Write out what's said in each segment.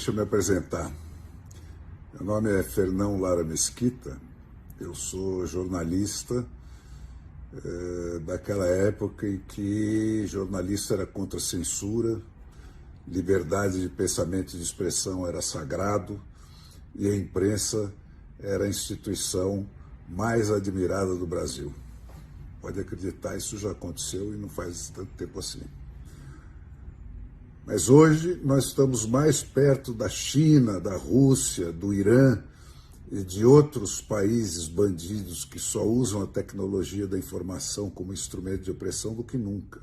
Deixa eu me apresentar. Meu nome é Fernão Lara Mesquita, eu sou jornalista daquela época em que jornalista era contra a censura, liberdade de pensamento e de expressão era sagrado e a imprensa era a instituição mais admirada do Brasil. Pode acreditar, isso já aconteceu e não faz tanto tempo assim. Mas hoje nós estamos mais perto da China, da Rússia, do Irã e de outros países bandidos que só usam a tecnologia da informação como instrumento de opressão do que nunca.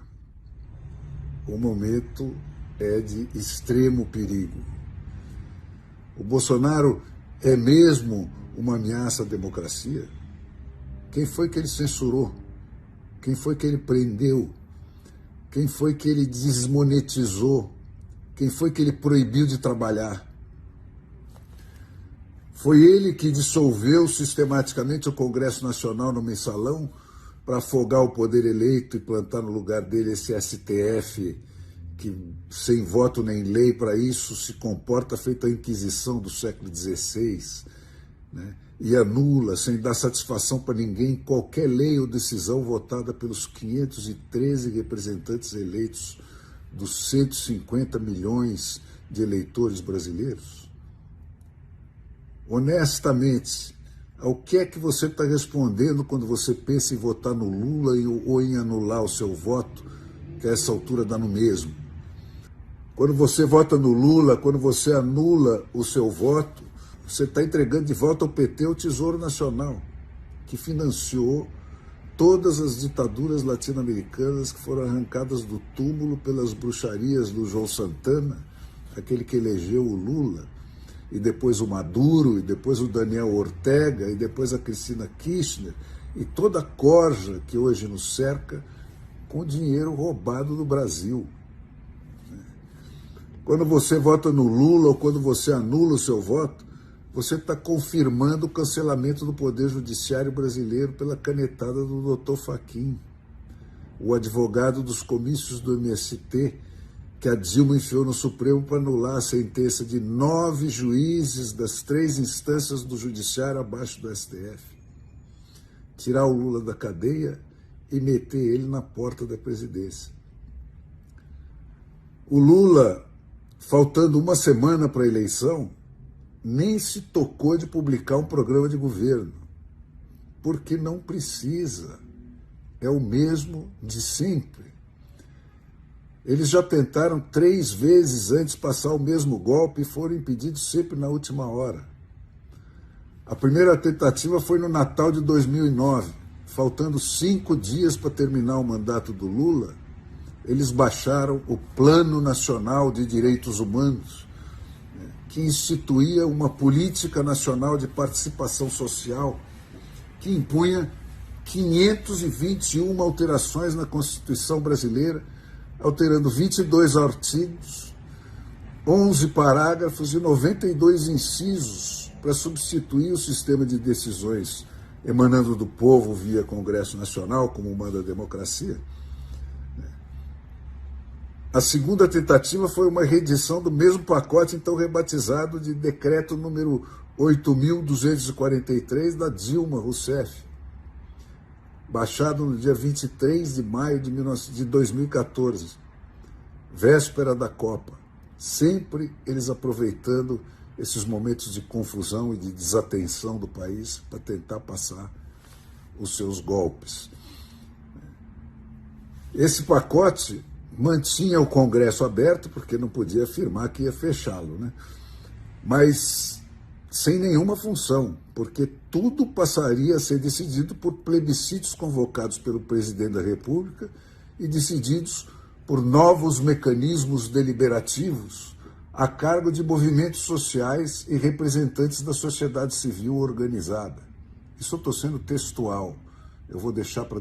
O momento é de extremo perigo. O Bolsonaro é mesmo uma ameaça à democracia? Quem foi que ele censurou? Quem foi que ele prendeu? Quem foi que ele desmonetizou? Quem foi que ele proibiu de trabalhar? Foi ele que dissolveu sistematicamente o Congresso Nacional no mensalão para afogar o poder eleito e plantar no lugar dele esse STF que, sem voto nem lei para isso, se comporta feito a Inquisição do século XVI, né? E anula, sem dar satisfação para ninguém, qualquer lei ou decisão votada pelos 513 representantes eleitos dos 150 milhões de eleitores brasileiros? Honestamente, ao que é que você está respondendo quando você pensa em votar no Lula ou em anular o seu voto, que a essa altura dá no mesmo? Quando você vota no Lula, quando você anula o seu voto, você está entregando de volta ao PT o Tesouro Nacional, que financiou todas as ditaduras latino-americanas que foram arrancadas do túmulo pelas bruxarias do João Santana, aquele que elegeu o Lula, e depois o Maduro, e depois o Daniel Ortega, e depois a Cristina Kirchner, e toda a corja que hoje nos cerca com dinheiro roubado do Brasil. Quando você vota no Lula ou quando você anula o seu voto, você está confirmando o cancelamento do Poder Judiciário brasileiro pela canetada do Dr. Fachin, o advogado dos comícios do MST, que a Dilma enfiou no Supremo para anular a sentença de 9 juízes das 3 instâncias do Judiciário abaixo do STF. Tirar o Lula da cadeia e meter ele na porta da presidência. O Lula, faltando uma semana para a eleição, nem se tocou de publicar um programa de governo, porque não precisa, é o mesmo de sempre. Eles já tentaram 3 vezes antes passar o mesmo golpe e foram impedidos sempre na última hora. A primeira tentativa foi no Natal de 2009, faltando 5 dias para terminar o mandato do Lula, eles baixaram o Plano Nacional de Direitos Humanos, que instituía uma política nacional de participação social, que impunha 521 alterações na Constituição brasileira, alterando 22 artigos, 11 parágrafos e 92 incisos para substituir o sistema de decisões emanando do povo via Congresso Nacional, como manda a democracia. A segunda tentativa foi uma reedição do mesmo pacote, então rebatizado de decreto número 8.243 da Dilma Rousseff, baixado no dia 23 de maio de 2014, véspera da Copa. Sempre eles aproveitando esses momentos de confusão e de desatenção do país para tentar passar os seus golpes. Esse pacote mantinha o Congresso aberto, porque não podia afirmar que ia fechá-lo, né? Mas sem nenhuma função, porque tudo passaria a ser decidido por plebiscitos convocados pelo presidente da República e decididos por novos mecanismos deliberativos a cargo de movimentos sociais e representantes da sociedade civil organizada. Isso eu estou sendo textual. Eu vou deixar para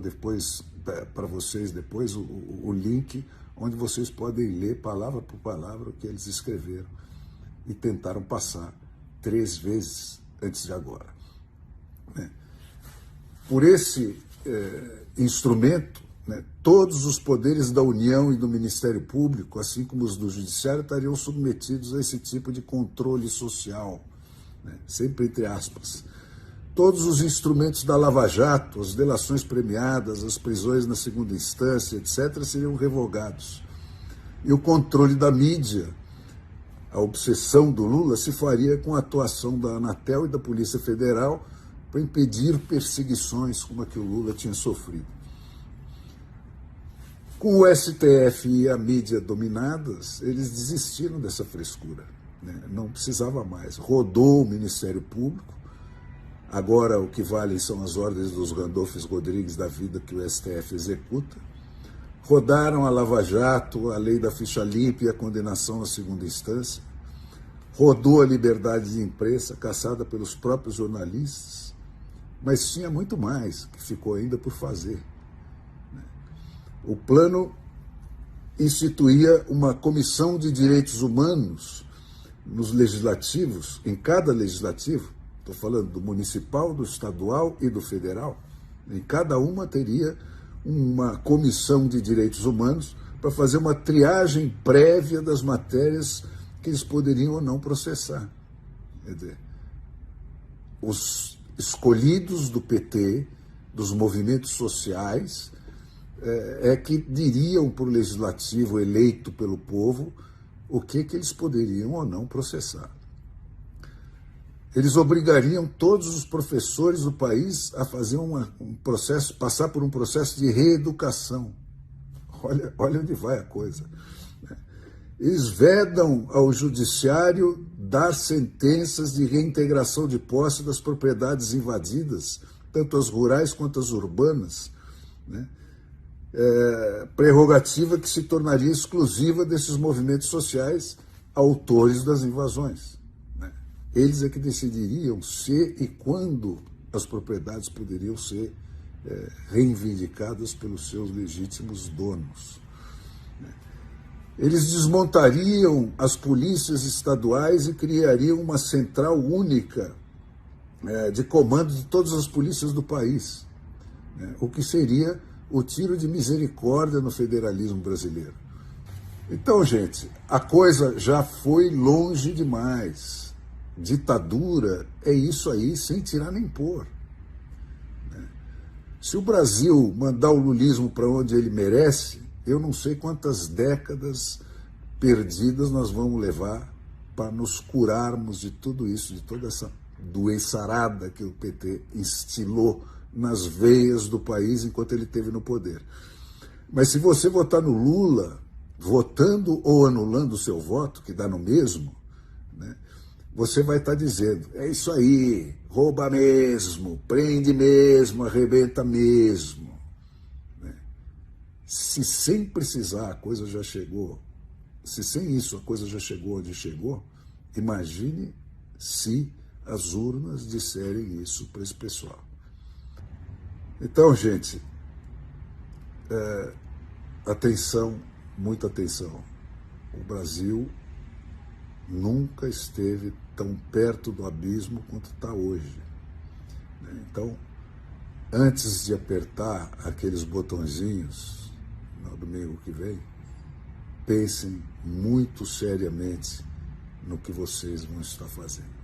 vocês depois o link onde vocês podem ler palavra por palavra o que eles escreveram e tentaram passar 3 vezes antes de agora. Por esse instrumento, né, todos os poderes da União e do Ministério Público, assim como os do Judiciário, estariam submetidos a esse tipo de controle social, né, sempre entre aspas. Todos os instrumentos da Lava Jato, as delações premiadas, as prisões na segunda instância, etc., seriam revogados. E o controle da mídia, a obsessão do Lula, se faria com a atuação da Anatel e da Polícia Federal para impedir perseguições como a que o Lula tinha sofrido. Com o STF e a mídia dominadas, eles desistiram dessa frescura, né? Não precisava mais. Rodou o Ministério Público, agora o que vale são as ordens dos Randolphos Rodrigues da vida que o STF executa. Rodaram a Lava Jato, a lei da ficha limpa e a condenação na segunda instância. Rodou a liberdade de imprensa, caçada pelos próprios jornalistas. Mas tinha muito mais que ficou ainda por fazer. O plano instituía uma comissão de direitos humanos nos legislativos, em cada legislativo, estou falando do municipal, do estadual e do federal, em cada uma teria uma comissão de direitos humanos para fazer uma triagem prévia das matérias que eles poderiam ou não processar. Quer dizer, os escolhidos do PT, dos movimentos sociais, que diriam para o legislativo eleito pelo povo o que eles poderiam ou não processar. Eles obrigariam todos os professores do país a fazer um processo, passar por um processo de reeducação. Olha onde vai a coisa. Eles vedam ao judiciário dar sentenças de reintegração de posse das propriedades invadidas, tanto as rurais quanto as urbanas, né? Prerrogativa que se tornaria exclusiva desses movimentos sociais autores das invasões. Eles é que decidiriam se e quando as propriedades poderiam ser reivindicadas pelos seus legítimos donos. Eles desmontariam as polícias estaduais e criariam uma central única de comando de todas as polícias do país, o que seria o tiro de misericórdia no federalismo brasileiro. Então, gente, a coisa já foi longe demais. Ditadura é isso aí, sem tirar nem pôr. Se o Brasil mandar o lulismo para onde ele merece, eu não sei quantas décadas perdidas nós vamos levar para nos curarmos de tudo isso, de toda essa doençarada que o PT instilou nas veias do país enquanto ele esteve no poder. Mas se você votar no Lula, votando ou anulando o seu voto, que dá no mesmo, né, você vai estar dizendo, é isso aí, rouba mesmo, prende mesmo, arrebenta mesmo. Né? Se sem precisar a coisa já chegou, se sem isso a coisa já chegou onde chegou, imagine se as urnas disserem isso para esse pessoal. Então, gente, atenção, muita atenção. O Brasil nunca esteve tão perto do abismo quanto está hoje. Então, antes de apertar aqueles botõezinhos no domingo que vem, pensem muito seriamente no que vocês vão estar fazendo.